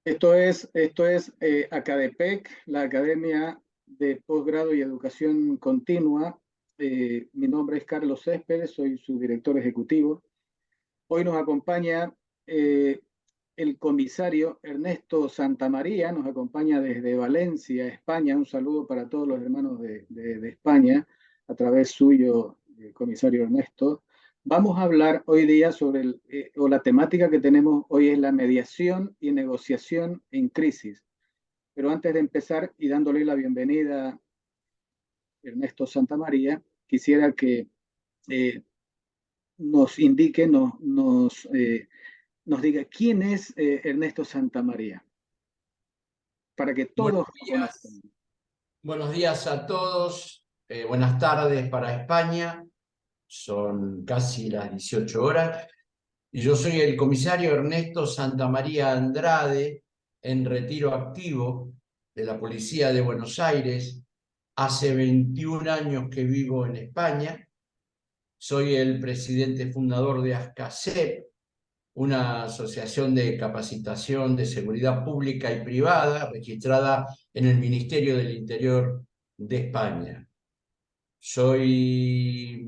Esto es Acadepec, la Academia de Posgrado y Educación Continua. Mi nombre es Carlos Céspedes, soy su director ejecutivo. Hoy nos acompaña el comisario Ernesto Santamaría, nos acompaña desde Valencia, España. Un saludo para todos los hermanos de España, a través suyo, comisario Ernesto. Vamos a hablar hoy día sobre, o la temática que tenemos hoy es la mediación y negociación en crisis. Pero antes de empezar y dándole la bienvenida a Ernesto Santamaría, quisiera que eh, nos indique, nos diga quién es Ernesto Santamaría, para que Buenos todos lo conozcan. días, buenos días a todos, buenas tardes para España, son casi las 18 horas, y yo soy el comisario Ernesto Santamaría Andrade, en retiro activo de la Policía de Buenos Aires. Hace 21 años que vivo en España, soy el presidente fundador de ASCASEP, una asociación de capacitación de seguridad pública y privada registrada en el Ministerio del Interior de España. Soy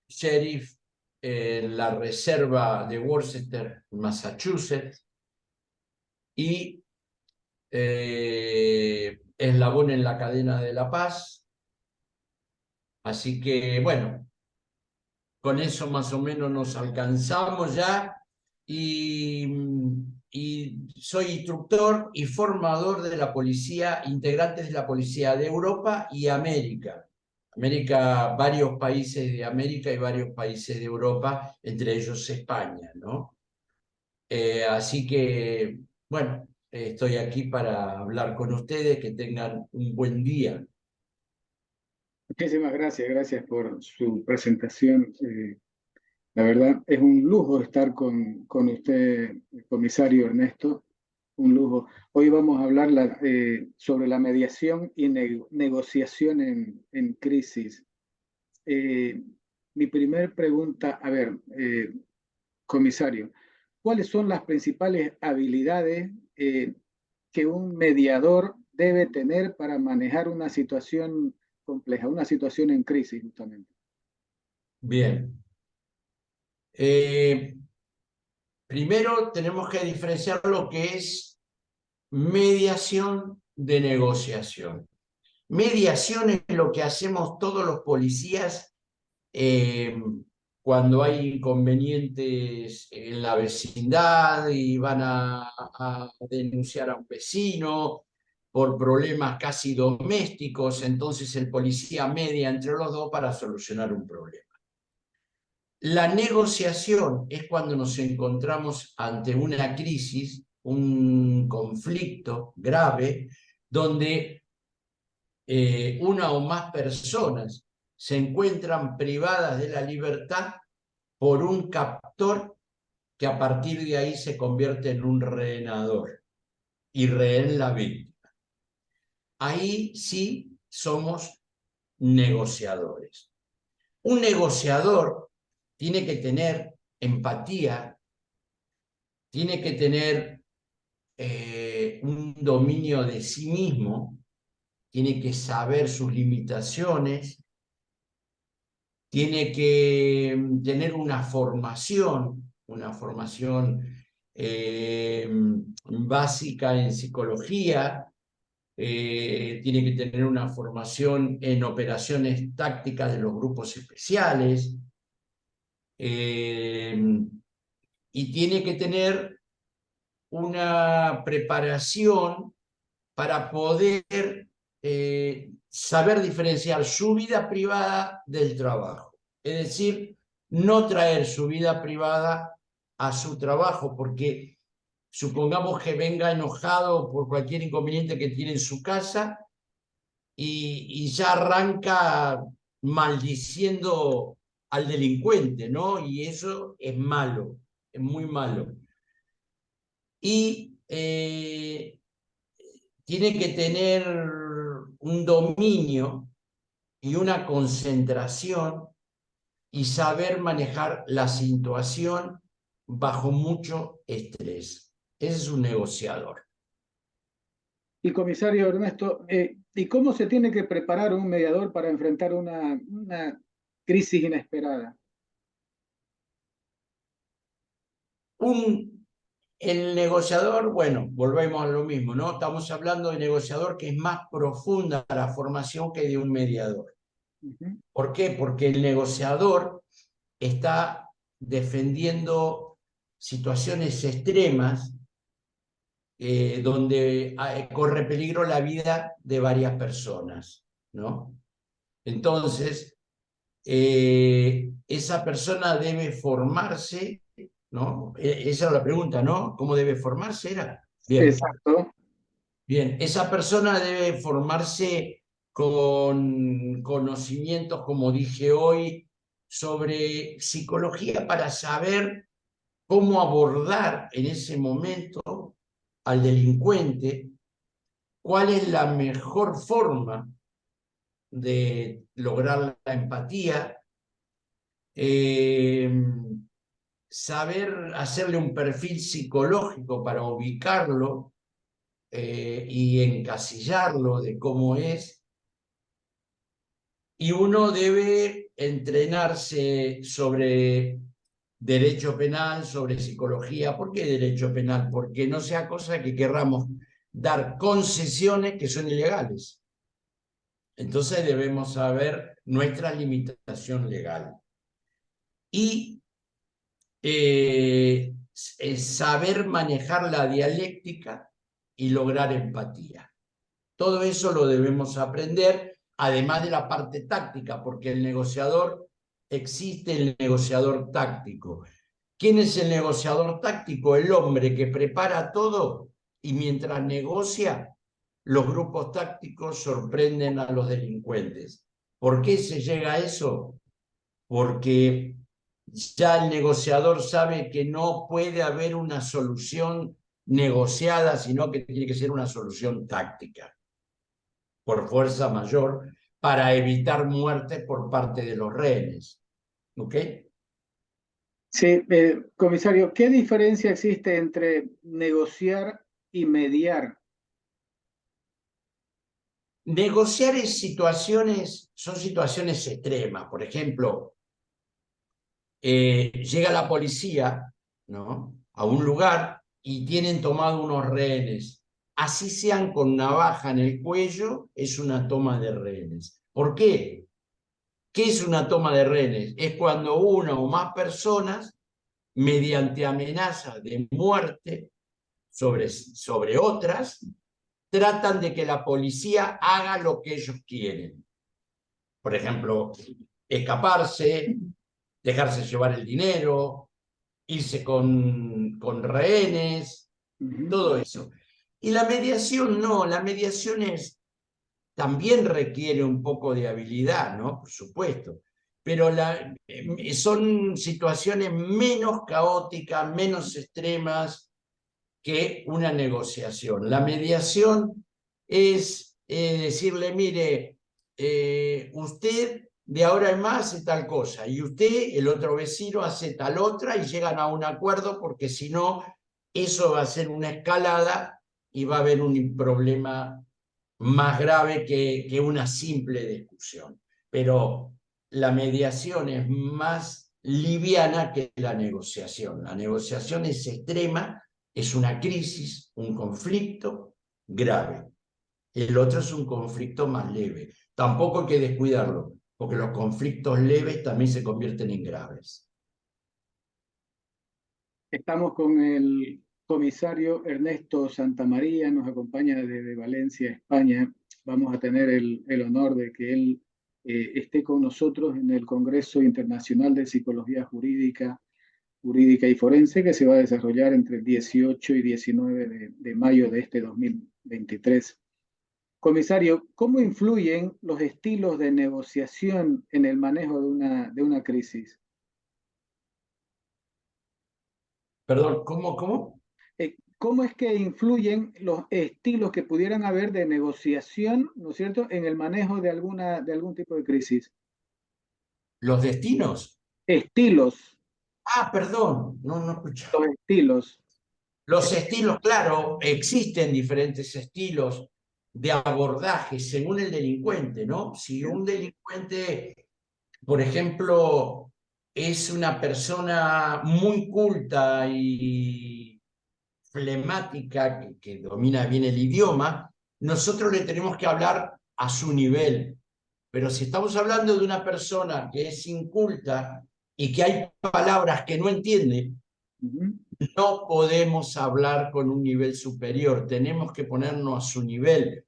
sheriff en la reserva de Worcester, Massachusetts, y eslabón en la cadena de la paz. Así que, bueno, con eso más o menos nos alcanzamos ya y, y soy instructor y formador de la policía, integrantes de la policía de Europa y América. América, varios países de América y varios países de Europa, entre ellos España, ¿no? Así que, bueno, estoy aquí para hablar con ustedes, que tengan un buen día. Muchísimas gracias, gracias por su presentación. La verdad, es un lujo estar con usted, comisario Ernesto, un lujo. Hoy vamos a hablar sobre la mediación y negociación en crisis. Eh, Mi primer pregunta, a ver, comisario, ¿cuáles son las principales habilidades que un mediador debe tener para manejar una situación compleja, una situación en crisis, justamente? Bien. Primero tenemos que diferenciar lo que es mediación de negociación. Mediación es lo que hacemos todos los policías eh, cuando hay inconvenientes en la vecindad y van a denunciar a un vecino por problemas casi domésticos, entonces el policía media entre los dos para solucionar un problema. La negociación es cuando nos encontramos ante una crisis, un conflicto grave, donde una o más personas se encuentran privadas de la libertad por un captor que a partir de ahí se convierte en un rehenador y rehén la víctima. Ahí sí somos negociadores. Un negociador tiene que tener empatía, tiene que tener un dominio de sí mismo, tiene que saber sus limitaciones, tiene que tener una formación básica en psicología, tiene que tener una formación en operaciones tácticas de los grupos especiales, y tiene que tener una preparación para poder saber diferenciar su vida privada del trabajo. Es decir, no traer su vida privada a su trabajo, porque supongamos que venga enojado por cualquier inconveniente que tiene en su casa y ya arranca maldiciendo al delincuente, ¿no? Y eso es malo, es muy malo. Y tiene que tener un dominio y una concentración y saber manejar la situación bajo mucho estrés. Ese es un negociador. Y comisario Ernesto, ¿y cómo se tiene que preparar un mediador para enfrentar una crisis inesperada? El negociador, bueno, volvemos a lo mismo, ¿no? Estamos hablando de negociador que es más profunda la formación que de un mediador. Ujú. ¿Por qué? Porque el negociador está defendiendo situaciones extremas donde corre peligro la vida de varias personas, ¿no? Entonces, esa persona debe formarse, ¿no? Esa era la pregunta, ¿no? ¿Cómo debe formarse? Era. Bien, Exacto. bien. Esa persona debe formarse con conocimientos, como dije hoy, sobre psicología para saber cómo abordar en ese momento al delincuente, cuál es la mejor forma de lograr la empatía, eh, saber hacerle un perfil psicológico para ubicarlo y encasillarlo de cómo es, y uno debe entrenarse sobre derecho penal, sobre psicología. ¿Por qué derecho penal? Porque no sea cosa que querramos dar concesiones que son ilegales. Entonces debemos saber nuestra limitación legal. Y saber manejar la dialéctica y lograr empatía. Todo eso lo debemos aprender, además de la parte táctica, porque el negociador, existe el negociador táctico. ¿Quién es el negociador táctico? El hombre que prepara todo y mientras negocia, los grupos tácticos sorprenden a los delincuentes. ¿Por qué se llega a eso? Porque ya el negociador sabe que no puede haber una solución negociada, sino que tiene que ser una solución táctica, por fuerza mayor, para evitar muertes por parte de los rehenes. ¿Ok? Sí, comisario, ¿qué diferencia existe entre negociar y mediar? Negociar son situaciones extremas. Por ejemplo, llega la policía, ¿no?, a un lugar y tienen tomado unos rehenes. Así sean con navaja en el cuello, es una toma de rehenes. ¿Por qué? ¿Qué es una toma de rehenes? Es cuando una o más personas, mediante amenaza de muerte sobre otras, tratan de que la policía haga lo que ellos quieren. Por ejemplo, escaparse, dejarse llevar el dinero, irse con rehenes, Ujú. todo eso. Y la mediación no, la mediación también requiere un poco de habilidad, ¿no? Por supuesto. Pero son situaciones menos caóticas, menos extremas que una negociación. La mediación es decirle, mire, usted de ahora en más hace tal cosa y usted, el otro vecino, hace tal otra y llegan a un acuerdo porque si no, eso va a ser una escalada y va a haber un problema más grave que una simple discusión. Pero la mediación es más liviana que la negociación. La negociación es extrema, es una crisis, un conflicto grave. El otro es un conflicto más leve. Tampoco hay que descuidarlo, porque los conflictos leves también se convierten en graves. Estamos con el comisario Ernesto Santamaría, nos acompaña desde Valencia, España. Vamos a tener el honor de que él esté con nosotros en el Congreso Internacional de Psicología Jurídica y Forense, que se va a desarrollar entre el 18 y 19 de mayo de este 2023. Comisario, ¿cómo influyen los estilos de negociación en el manejo de una crisis? Perdón, ¿cómo? ¿Cómo es que influyen los estilos que pudieran haber de negociación, ¿no es cierto?, en el manejo de algún tipo de crisis. ¿Los destinos? Estilos, Ah, perdón, no escuché. los estilos. Los estilos, claro, existen diferentes estilos de abordaje según el delincuente, ¿no? Si un delincuente, por ejemplo, es una persona muy culta y flemática, que domina bien el idioma, nosotros le tenemos que hablar a su nivel. Pero si estamos hablando de una persona que es inculta y que hay palabras que no entiende, Ujú, no podemos hablar con un nivel superior, tenemos que ponernos a su nivel.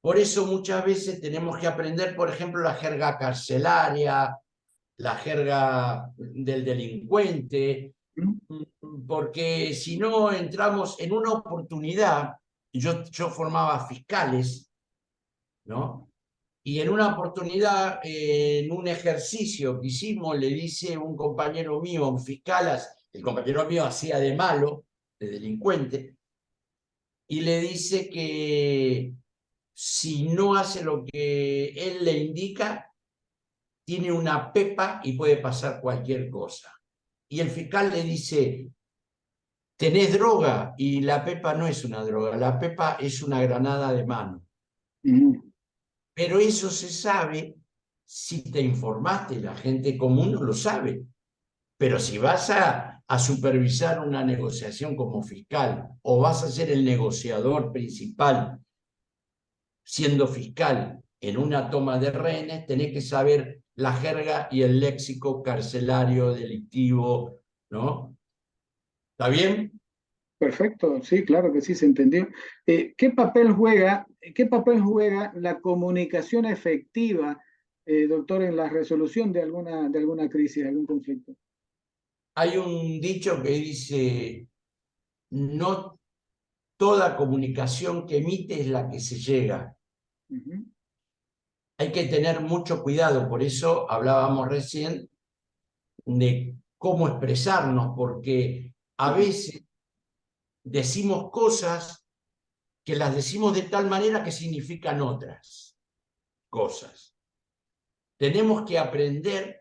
Por eso muchas veces tenemos que aprender, por ejemplo, la jerga carcelaria, la jerga del delincuente, ujú, porque si no entramos en una oportunidad. Yo formaba fiscales, ¿no? Y en una oportunidad, en un ejercicio que hicimos, le dice un compañero mío, un fiscal, el compañero mío hacía de malo, de delincuente, y le dice que si no hace lo que él le indica, tiene una pepa y puede pasar cualquier cosa. Y el fiscal le dice, tenés droga, y la pepa no es una droga, la pepa es una granada de mano. ujú. Pero eso se sabe si te informaste, la gente común no lo sabe. Pero si vas a supervisar una negociación como fiscal o vas a ser el negociador principal siendo fiscal en una toma de rehenes, tenés que saber la jerga y el léxico carcelario, delictivo, ¿no? ¿Está bien? Perfecto, sí, claro que sí, se entendió. Qué papel juega la comunicación efectiva, doctor, en la resolución de alguna crisis, de algún conflicto? Hay un dicho que dice, no toda comunicación que emite es la que se llega. Ujú, Hay que tener mucho cuidado, por eso hablábamos recién de cómo expresarnos, porque a ujú, veces decimos cosas que las decimos de tal manera que significan otras cosas. Tenemos que aprender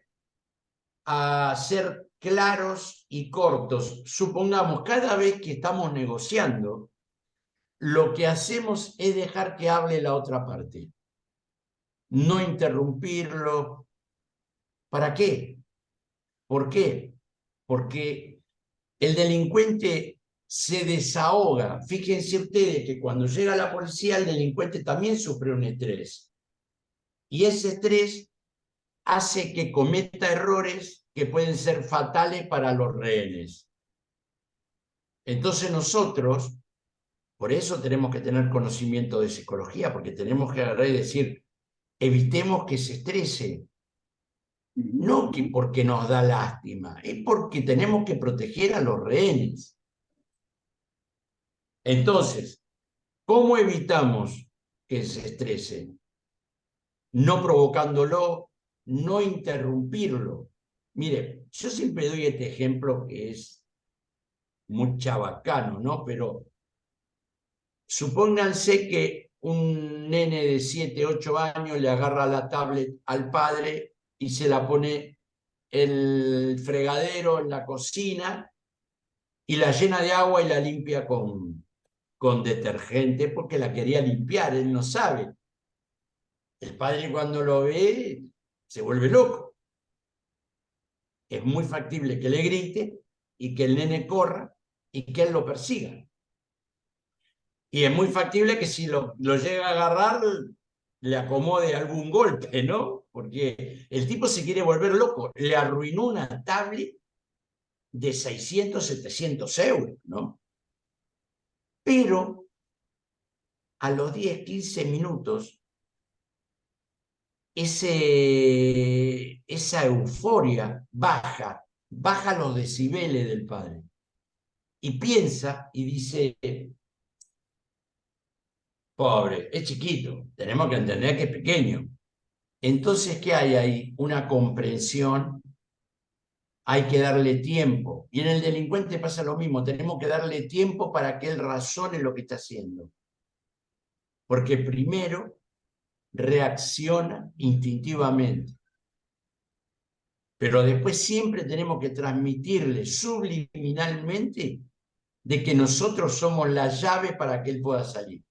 a ser claros y cortos. Supongamos, cada vez que estamos negociando, lo que hacemos es dejar que hable la otra parte, no interrumpirlo. ¿Para qué? ¿Por qué? Porque el delincuente se desahoga. Fíjense ustedes que cuando llega la policía, el delincuente también sufre un estrés. Y ese estrés hace que cometa errores que pueden ser fatales para los rehenes. Entonces nosotros, por eso tenemos que tener conocimiento de psicología, porque tenemos que agarrar y decir, evitemos que se estrese. ujú. No que porque nos da lástima, es porque tenemos que proteger a los rehenes. Entonces, ¿cómo evitamos que se estresen? No provocándolo, no interrumpirlo. Mire, yo siempre doy este ejemplo que es muy chabacano, ¿no? Pero supónganse que un nene de 7, 8 años le agarra la tablet al padre y se la pone el fregadero en la cocina y la llena de agua y la limpia con detergente porque la quería limpiar, él no sabe. El padre cuando lo ve se vuelve loco. Es muy factible que le grite y que el nene corra y que él lo persiga. Y es muy factible que si lo llega a agarrar, le acomode algún golpe, ¿no? Porque el tipo se quiere volver loco. Le arruinó una tablet de 600, 700 euros, ¿no? Pero a los 10, 15 minutos, esa euforia baja los decibeles del padre. Y piensa y dice, pobre, es chiquito, tenemos que entender que es pequeño. Entonces, ¿qué hay ahí? Una comprensión, hay que darle tiempo. Y en el delincuente pasa lo mismo, tenemos que darle tiempo para que él razone lo que está haciendo. Porque primero reacciona instintivamente, pero después siempre tenemos que transmitirle subliminalmente de que nosotros somos la llave para que él pueda salir.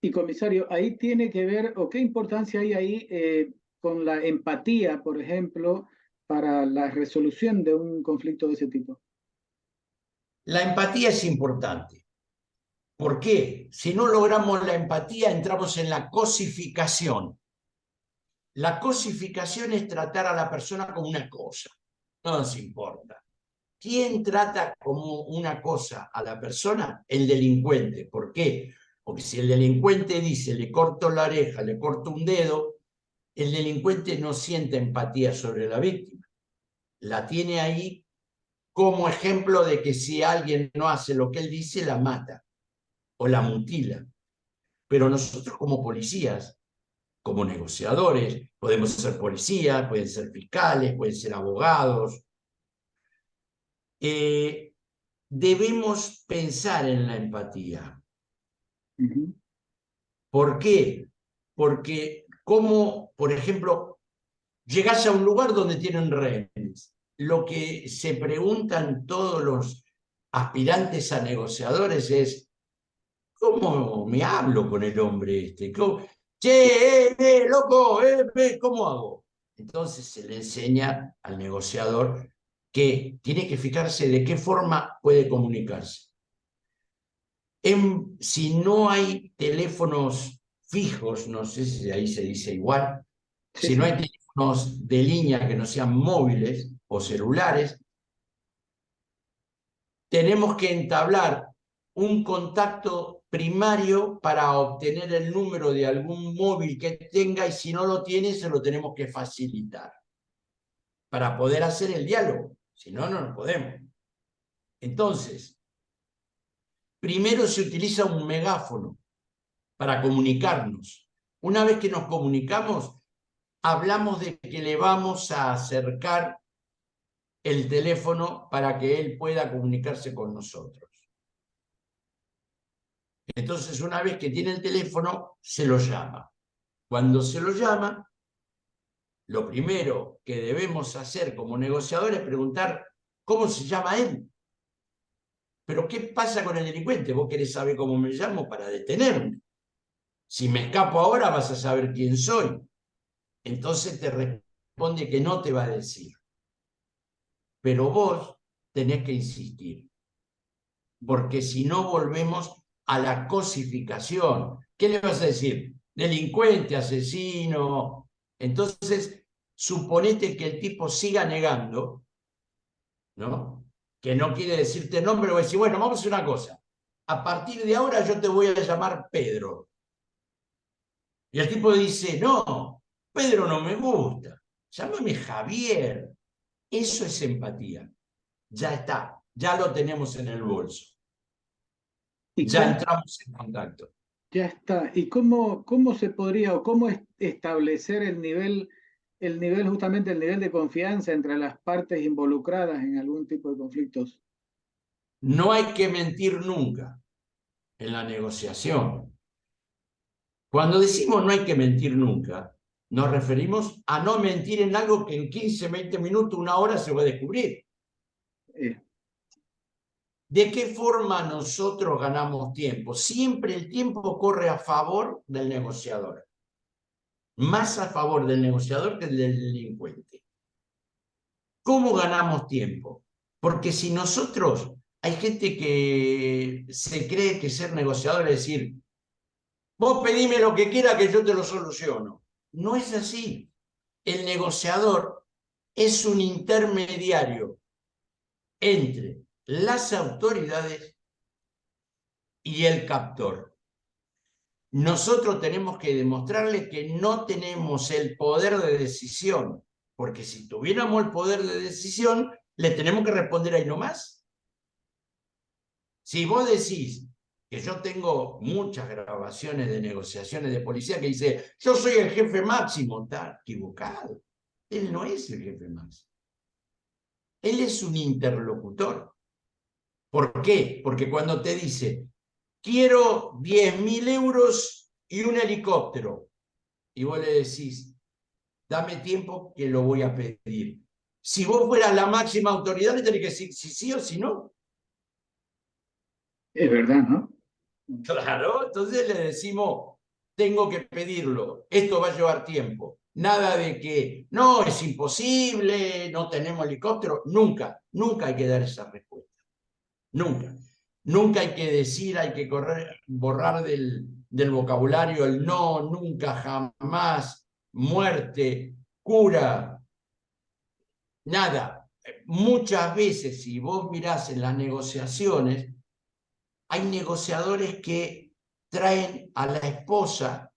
Y comisario, ahí tiene que ver, o qué importancia hay ahí con la empatía, por ejemplo, para la resolución de un conflicto de ese tipo. La empatía es importante. ¿Por qué? Si no logramos la empatía, entramos en la cosificación. La cosificación es tratar a la persona como una cosa. No nos importa. ¿Quién trata como una cosa a la persona? El delincuente. ¿Por qué? Porque si el delincuente dice, le corto la oreja, le corto un dedo, el delincuente no siente empatía sobre la víctima. La tiene ahí como ejemplo de que si alguien no hace lo que él dice, la mata o la mutila. Pero nosotros como policías, como negociadores, podemos ser policías, pueden ser fiscales, pueden ser abogados, debemos pensar en la empatía. Uh-huh. ¿Por qué? Porque como, por ejemplo, llegás a un lugar donde tienen rehenes, lo que se preguntan todos los aspirantes a negociadores es, ¿cómo me hablo con el hombre este? Che, loco, ¿cómo hago? Entonces se le enseña al negociador que tiene que fijarse de qué forma puede comunicarse. Si no hay teléfonos fijos, no sé si ahí se dice igual, Sí, si no sí. hay teléfonos de línea que no sean móviles o celulares, tenemos que entablar un contacto primario para obtener el número de algún móvil que tenga y si no lo tiene se lo tenemos que facilitar para poder hacer el diálogo, si no, no podemos. Entonces, primero se utiliza un megáfono para comunicarnos. Una vez que nos comunicamos, hablamos de que le vamos a acercar el teléfono para que él pueda comunicarse con nosotros. Entonces, una vez que tiene el teléfono, se lo llama. Cuando se lo llama, lo primero que debemos hacer como negociadores es preguntar cómo se llama él. Pero ¿qué pasa con el delincuente? Vos querés saber cómo me llamo para detenerme. Si me escapo ahora, vas a saber quién soy. Entonces te responde que no te va a decir. Pero vos tenés que insistir. Porque si no volvemos a la cosificación. ¿Qué le vas a decir? Delincuente, asesino. Entonces, suponete que el tipo siga negando, ¿no? Que no quiere decirte nombre, o decir, bueno, vamos a hacer una cosa. A partir de ahora yo te voy a llamar Pedro. Y el tipo dice, no, Pedro no me gusta. Llámame Javier. Eso es empatía. Ya está, ya lo tenemos en el bolso. ¿Y Ya cómo, entramos en contacto. ya está? ¿Y cómo se podría o cómo establecer el nivel, justamente el nivel de confianza entre las partes involucradas en algún tipo de conflictos? No hay que mentir nunca en la negociación. Cuando decimos no hay que mentir nunca, nos referimos a no mentir en algo que en 15, 20 minutos, una hora se va a descubrir. Eh, ¿De qué forma nosotros ganamos tiempo? Siempre el tiempo corre a favor del negociador. Más a favor del negociador que del delincuente. ¿Cómo ganamos tiempo? Porque si nosotros, hay gente que se cree que ser negociador es decir, vos pedime lo que quiera que yo te lo soluciono. No es así. El negociador es un intermediario entre las autoridades y el captor. Nosotros tenemos que demostrarle que no tenemos el poder de decisión, porque si tuviéramos el poder de decisión, le tenemos que responder ahí nomás. Si vos decís que yo tengo muchas grabaciones de negociaciones de policía que dice, yo soy el jefe máximo, está equivocado. Él no es el jefe máximo. Él es un interlocutor. ¿Por qué? Porque cuando te dice, quiero 10.000 euros y un helicóptero, y vos le decís, dame tiempo que lo voy a pedir. Si vos fueras la máxima autoridad, le tenés que decir si sí o si no. Es verdad, ¿no? Claro, entonces le decimos, tengo que pedirlo, esto va a llevar tiempo. Nada de que, no, es imposible, no tenemos helicóptero. Nunca, nunca hay que dar esa respuesta. Nunca. Nunca hay que decir, hay que correr, borrar del vocabulario el no, nunca, jamás, muerte, cura, nada. Muchas veces, si vos mirás en las negociaciones, hay negociadores que traen a la esposa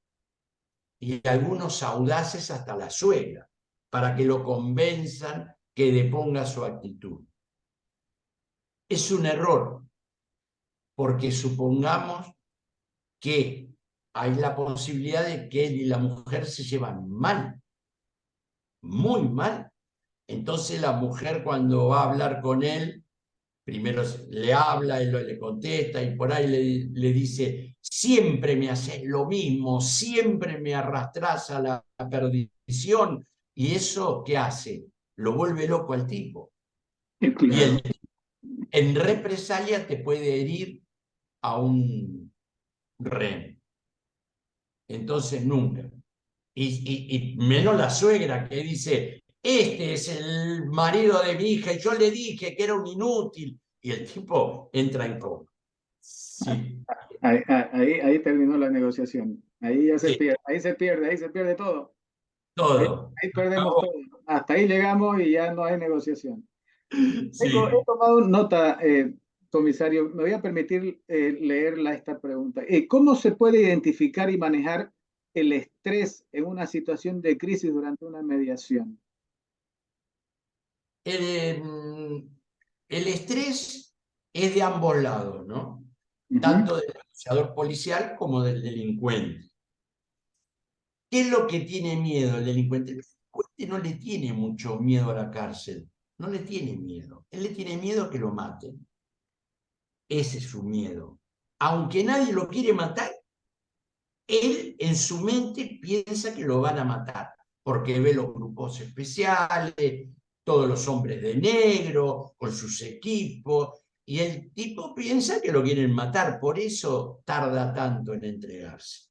y algunos audaces hasta la suegra para que lo convenzan que deponga su actitud. Es un error, porque supongamos que hay la posibilidad de que él y la mujer se llevan mal, muy mal. Entonces la mujer, cuando va a hablar con él, primero le habla, él le contesta y por ahí le dice, siempre me haces lo mismo, siempre me arrastras a la perdición. ¿Y eso qué hace? Lo vuelve loco al tipo. Y Claro. en represalia te puede herir a un rehén. Entonces nunca. Y menos la suegra que dice, este es el marido de mi hija y yo le dije que era un inútil. Y el tipo entra en coma. Sí, Ahí terminó la negociación. Ahí ya se sí, pierde, ahí se pierde todo. Ahí, todo. ahí perdemos todo. Hasta ahí llegamos y ya no hay negociación. He Sí. tomado nota, comisario. Me voy a permitir leerla esta pregunta. ¿Cómo se puede identificar y manejar el estrés en una situación de crisis durante una mediación? El estrés es de ambos lados, ¿no? Ujú. Tanto del negociador policial como del delincuente. ¿Qué es lo que tiene miedo el delincuente? El delincuente no le tiene mucho miedo a la cárcel, no le tiene miedo. Él le tiene miedo a que lo maten. Ese es su miedo. Aunque nadie lo quiere matar, él en su mente piensa que lo van a matar, porque ve los grupos especiales, todos los hombres de negro, con sus equipos, y el tipo piensa que lo quieren matar, por eso tarda tanto en entregarse.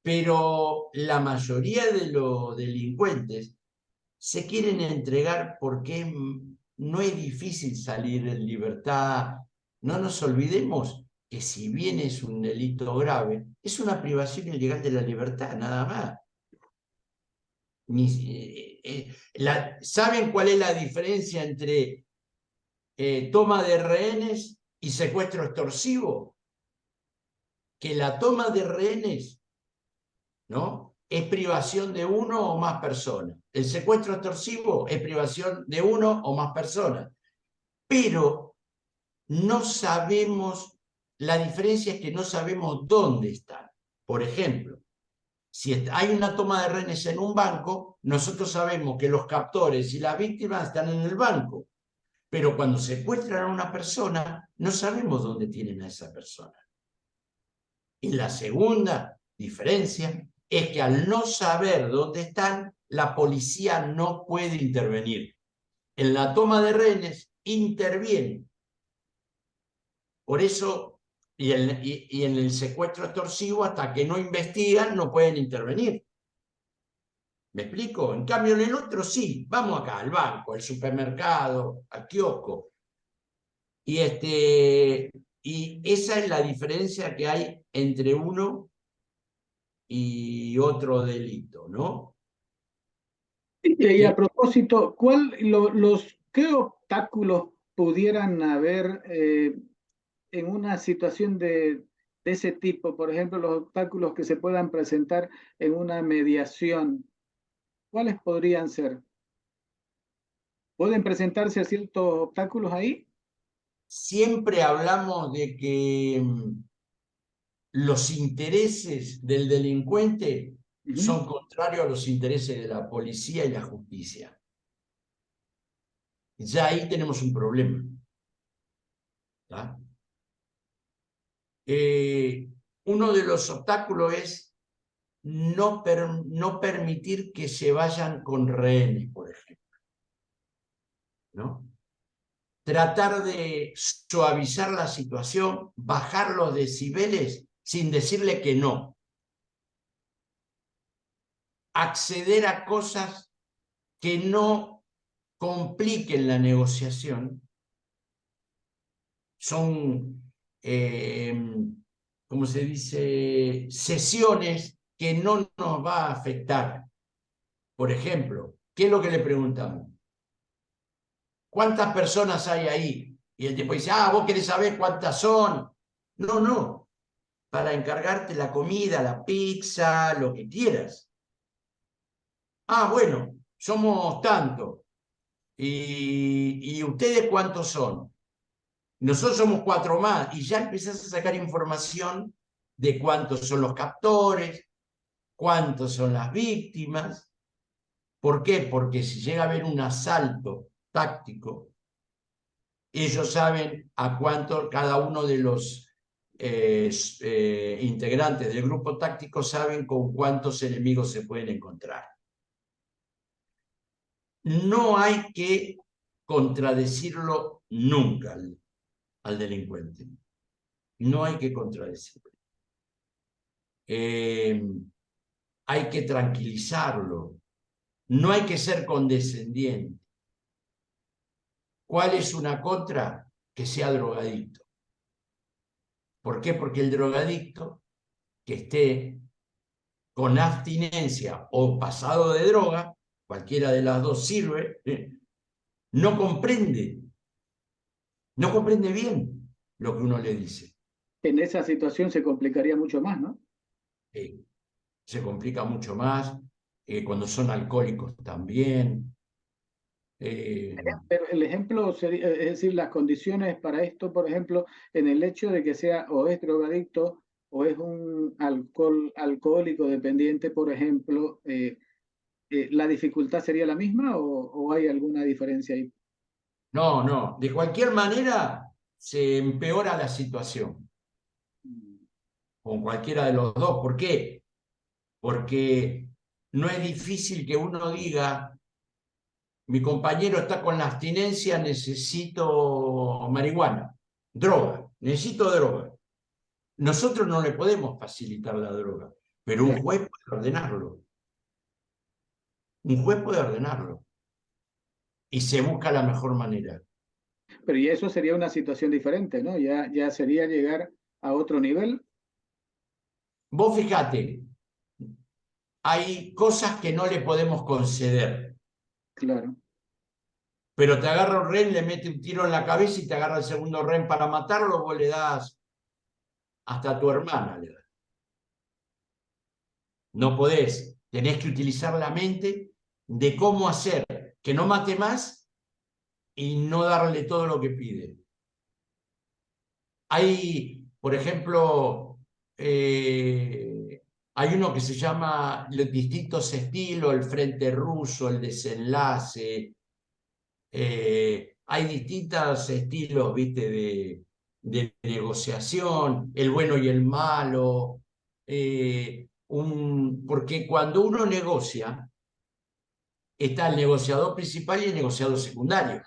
Pero la mayoría de los delincuentes se quieren entregar porque no es difícil salir en libertad. No nos olvidemos que si bien es un delito grave, es una privación ilegal de la libertad, nada más. ¿Saben cuál es la diferencia entre toma de rehenes y secuestro extorsivo? Que la toma de rehenes, ¿no?, es privación de uno o más personas. El secuestro extorsivo es privación de uno o más personas. Pero no sabemos, la diferencia es que no sabemos dónde están. Por ejemplo, si hay una toma de rehenes en un banco, nosotros sabemos que los captores y las víctimas están en el banco, pero cuando secuestran a una persona, no sabemos dónde tienen a esa persona. Y la segunda diferencia es que al no saber dónde están, la policía no puede intervenir. En la toma de rehenes interviene. Por eso, y en el secuestro extorsivo, hasta que no investigan, no pueden intervenir. ¿Me explico? En cambio, en el otro sí, vamos acá, al banco, al supermercado, al kiosco. Y esa es la diferencia que hay entre uno y otro delito, ¿no? Y a Que propósito, ¿qué obstáculos pudieran haber en una situación de ese tipo? Por ejemplo, los obstáculos que se puedan presentar en una mediación. ¿Cuáles podrían ser? ¿Pueden presentarse ciertos obstáculos ahí? siempre hablamos de que los intereses del delincuente Ujú. son contrarios a los intereses de la policía y la justicia. Ya ahí tenemos un problema. ¿Tá? Uno de los obstáculos es no permitir que se vayan con rehenes, por ejemplo, ¿no? tratar de suavizar la situación, bajar los decibeles sin decirle que no. Acceder a cosas que no compliquen la negociación. Son, ¿cómo se dice?, sesiones que no nos va a afectar. Por ejemplo, ¿qué es lo que le preguntamos? ¿Cuántas personas hay ahí? Y el tipo dice, ¿vos querés saber cuántas son? No, no. Para encargarte la comida, la pizza, lo que quieras. Bueno, somos tantos. ¿Y ustedes cuántos son? Nosotros somos 4 más. Y ya empezás a sacar información de cuántos son los captores, cuántos son las víctimas. ¿Por qué? Porque si llega a haber un asalto táctico, ellos saben a cuánto cada uno de los integrantes del grupo táctico saben con cuántos enemigos se pueden encontrar. No hay que contradecirlo nunca al delincuente. No hay que contradecirlo. Hay que tranquilizarlo. No hay que ser condescendiente. ¿Cuál es una contra? Que sea drogadicto. ¿Por qué? Porque el drogadicto que esté con abstinencia o pasado de droga, cualquiera de las dos sirve, no comprende bien lo que uno le dice. En esa situación se complicaría mucho más, ¿no? Se complica mucho más, cuando son alcohólicos también. Pero el ejemplo sería, es decir, las condiciones para esto, por ejemplo, en el hecho de que sea o es drogadicto o es un alcohólico dependiente, por ejemplo, ¿la dificultad sería la misma o hay alguna diferencia ahí? No, no, de cualquier manera se empeora la situación con cualquiera de los dos. ¿Por qué? Porque no es difícil que uno diga, mi compañero está con la abstinencia, necesito marihuana, droga, necesito droga. Nosotros no le podemos facilitar la droga, pero un juez puede ordenarlo. Un juez puede ordenarlo. Y se busca la mejor manera. Pero y eso sería una situación diferente, ¿no? Ya sería llegar a otro nivel. Vos fijate, hay cosas que no le podemos conceder. Claro. Pero te agarra un rehén, le mete un tiro en la cabeza y te agarra el segundo rehén para matarlo, vos le das hasta a tu hermana. Le das. No podés, tenés que utilizar la mente de cómo hacer que no mate más y no darle todo lo que pide. Hay, por ejemplo, hay uno que se llama los distintos estilos, el frente ruso, el desenlace. Hay distintos estilos, ¿viste? De negociación, el bueno y el malo. Porque cuando uno negocia, está el negociador principal y el negociador secundario.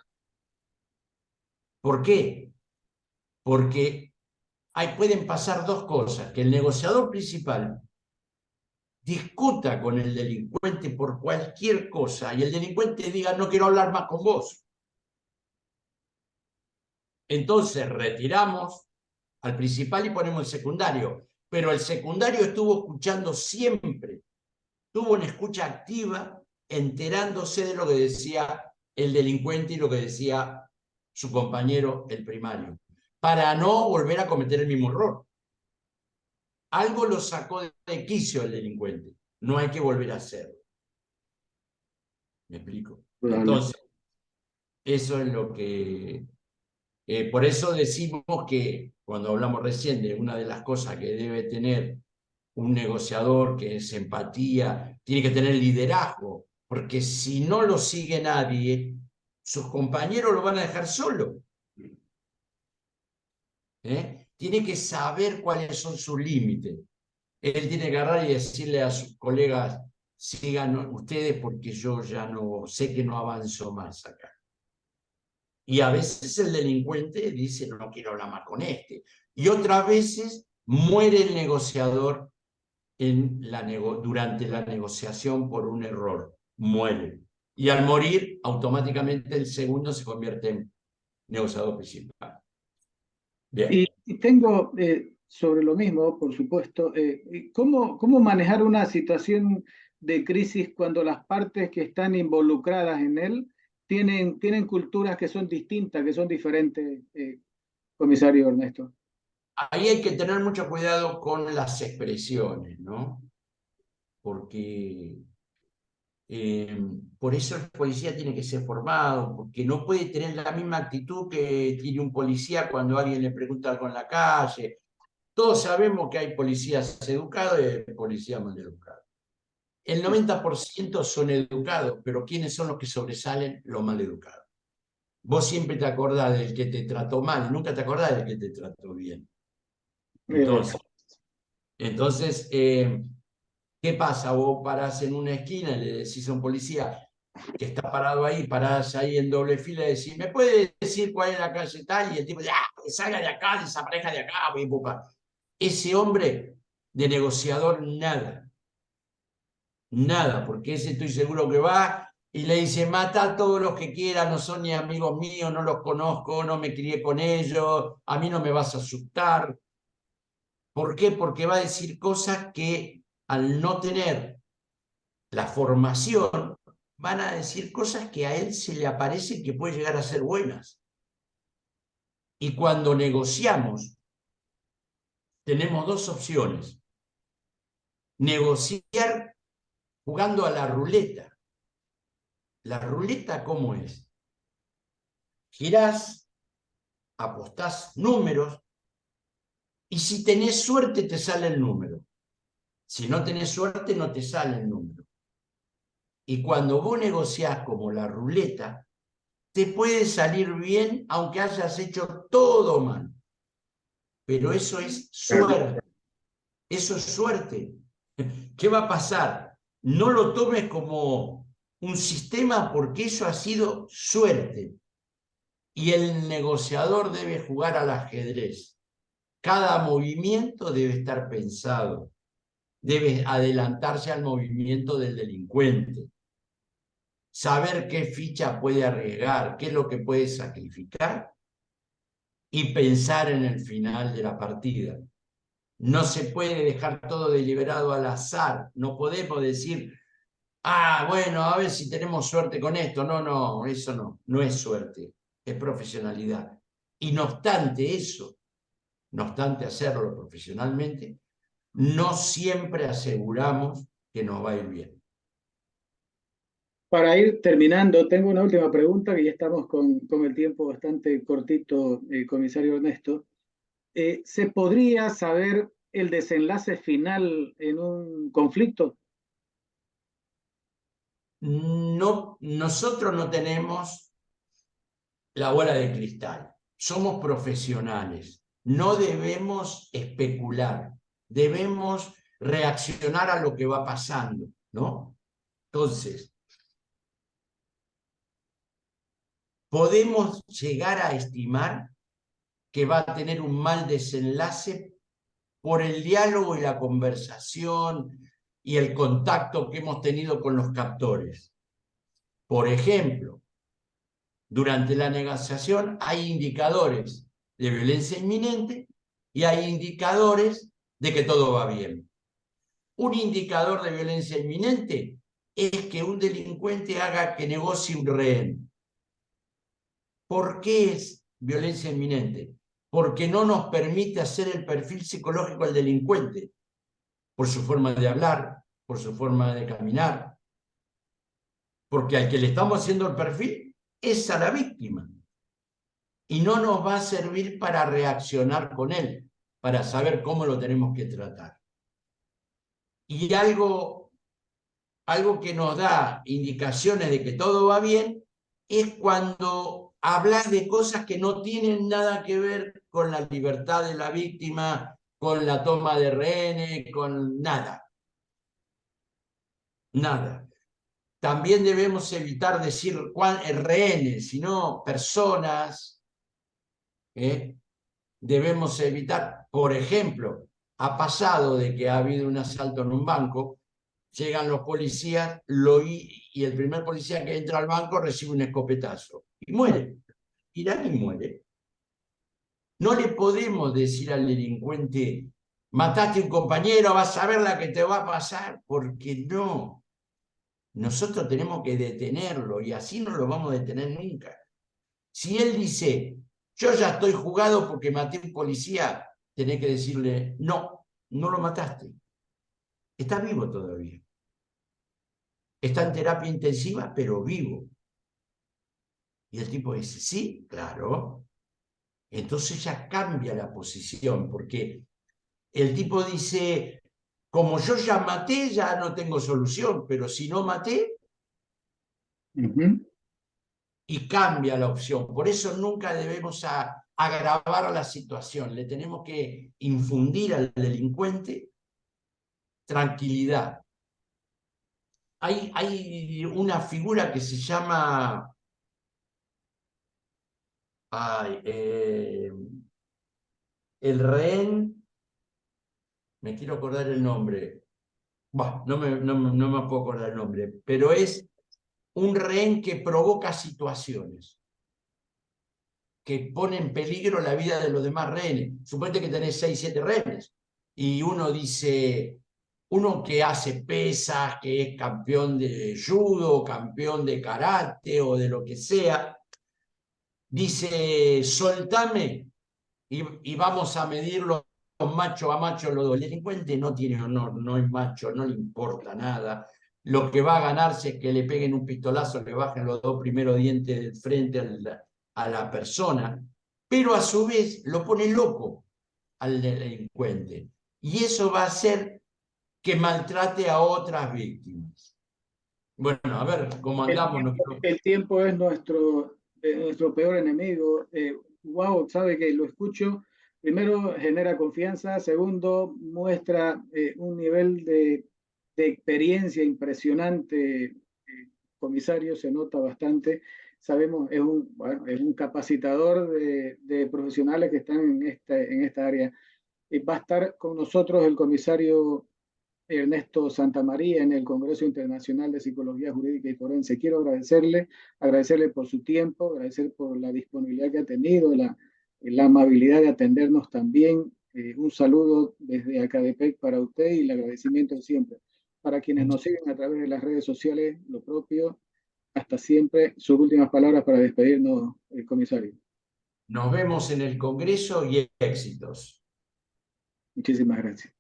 ¿Por qué? Porque pueden pasar dos cosas, que el negociador principal discuta con el delincuente por cualquier cosa y el delincuente diga, no quiero hablar más con vos. Entonces retiramos al principal y ponemos el secundario, pero el secundario estuvo escuchando siempre, tuvo una escucha activa, enterándose de lo que decía el delincuente y lo que decía su compañero, el primario, para no volver a cometer el mismo error. Algo lo sacó de quicio el delincuente, no hay que volver a hacerlo. ¿Me explico? Entonces, eso es lo que... por eso decimos que, cuando hablamos recién de una de las cosas que debe tener un negociador, que es empatía, tiene que tener liderazgo, porque si no lo sigue nadie, sus compañeros lo van a dejar solo. Tiene que saber cuáles son sus límites. Él tiene que agarrar y decirle a sus colegas, sigan ustedes porque yo ya no sé, que no avanzo más acá. Y a veces el delincuente dice, no quiero hablar más con este. Y otras veces muere el negociador durante la negociación por un error. Muere. Y al morir, automáticamente el segundo se convierte en negociador principal. Bien. Y tengo sobre lo mismo, por supuesto, ¿cómo manejar una situación de crisis cuando las partes que están involucradas en él tienen culturas que son distintas, que son diferentes, comisario Ernesto? Ahí hay que tener mucho cuidado con las expresiones, ¿no? Porque por eso el policía tiene que ser formado, porque no puede tener la misma actitud que tiene un policía cuando alguien le pregunta algo en la calle. Todos sabemos que hay policías educados y hay policías mal educados. El 90% son educados, pero ¿quiénes son los que sobresalen? Los mal educados. Vos siempre te acordás del que te trató mal, nunca te acordás del que te trató bien. Entonces, ¿qué pasa? Vos parás en una esquina y le decís a un policía que está parado ahí, parás ahí en doble fila y decís, ¿me puede decir cuál es la calle tal? Y el tipo dice, que salga de acá, desapareja de acá, ese hombre de negociador, nada, porque ese estoy seguro que va y le dice, mata a todos los que quieras, no son ni amigos míos, no los conozco, no me crié con ellos, a mí no me vas a asustar. ¿Por qué? Porque va a decir cosas que al no tener la formación, van a decir cosas que a él se le aparecen que pueden llegar a ser buenas. Y cuando negociamos, tenemos dos opciones. Negociar jugando a la ruleta. ¿La ruleta cómo es? Girás, apostás números, y si tenés suerte te sale el número. Si no tenés suerte no te sale el número. Y cuando vos negociás como la ruleta, te puede salir bien aunque hayas hecho todo mal. Pero eso es suerte. Eso es suerte. ¿Qué va a pasar? No lo tomes como un sistema porque eso ha sido suerte. Y el negociador debe jugar al ajedrez. Cada movimiento debe estar pensado. Debe adelantarse al movimiento del delincuente. Saber qué ficha puede arriesgar, qué es lo que puede sacrificar y pensar en el final de la partida. No se puede dejar todo deliberado al azar. No podemos decir, bueno, a ver si tenemos suerte con esto. No, eso no es suerte, es profesionalidad. Y no obstante eso, no obstante hacerlo profesionalmente, no siempre aseguramos que nos va a ir bien. Para ir terminando, tengo una última pregunta, que ya estamos con el tiempo bastante cortito, comisario Ernesto. ¿Se podría saber el desenlace final en un conflicto? No, nosotros no tenemos la bola de cristal. Somos profesionales. No debemos especular. Debemos reaccionar a lo que va pasando, ¿no? Entonces, podemos llegar a estimar que va a tener un mal desenlace por el diálogo y la conversación y el contacto que hemos tenido con los captores. Por ejemplo, durante la negociación hay indicadores de violencia inminente y hay indicadores de que todo va bien. Un indicador de violencia inminente es que un delincuente haga que negocie un rehén. ¿Por qué es violencia inminente? Porque no nos permite hacer el perfil psicológico del delincuente, por su forma de hablar, por su forma de caminar, porque al que le estamos haciendo el perfil es a la víctima. Y no nos va a servir para reaccionar con él, para saber cómo lo tenemos que tratar. Y algo que nos da indicaciones de que todo va bien es cuando hablas de cosas que no tienen nada que ver con la libertad de la víctima, con la toma de rehenes, con nada. Nada. También debemos evitar decir rehenes, sino personas. Debemos evitar, por ejemplo, ha pasado de que ha habido un asalto en un banco, llegan los policías y el primer policía que entra al banco recibe un escopetazo y muere. Irán y muere. No le podemos decir al delincuente, mataste a un compañero, vas a ver la que te va a pasar, porque no. Nosotros tenemos que detenerlo y así no lo vamos a detener nunca. Si él dice, yo ya estoy jugado porque maté a un policía, tenés que decirle, no, no lo mataste. Está vivo todavía. Está en terapia intensiva, pero vivo. Y el tipo dice, sí, claro. Entonces ya cambia la posición, porque el tipo dice, como yo ya maté, ya no tengo solución, pero si no maté, y cambia la opción. Por eso nunca debemos agravar la situación. Le tenemos que infundir al delincuente tranquilidad. Hay una figura que se llama el rehén, me quiero acordar el nombre, bah, no me puedo acordar el nombre, pero es un rehén que provoca situaciones, que pone en peligro la vida de los demás rehenes. Suponete que tenés 6, 7 rehenes, y uno dice, uno que hace pesas, que es campeón de judo, campeón de karate o de lo que sea, dice, soltame y vamos a medirlo macho a macho los dos. El delincuente no tiene honor, no es macho, no le importa nada. Lo que va a ganarse es que le peguen un pistolazo, le bajen los dos primeros dientes del frente a la persona, pero a su vez lo pone loco al delincuente. Y eso va a hacer que maltrate a otras víctimas. Bueno, a ver cómo andamos. El tiempo es nuestro peor enemigo. Wow, sabe que lo escucho. Primero, genera confianza. Segundo, muestra un nivel de experiencia impresionante. Comisario, se nota bastante. Sabemos, bueno, es un capacitador de profesionales que están en esta área. Va a estar con nosotros el comisario Ernesto Santamaría en el Congreso Internacional de Psicología Jurídica y Forense. Quiero agradecerle por su tiempo, agradecer por la disponibilidad que ha tenido, la amabilidad de atendernos también. Un saludo desde Acadepec para usted y el agradecimiento de siempre. Para quienes nos siguen a través de las redes sociales, lo propio. Hasta siempre. Sus últimas palabras para despedirnos, comisario. Nos vemos en el Congreso y éxitos. Muchísimas gracias.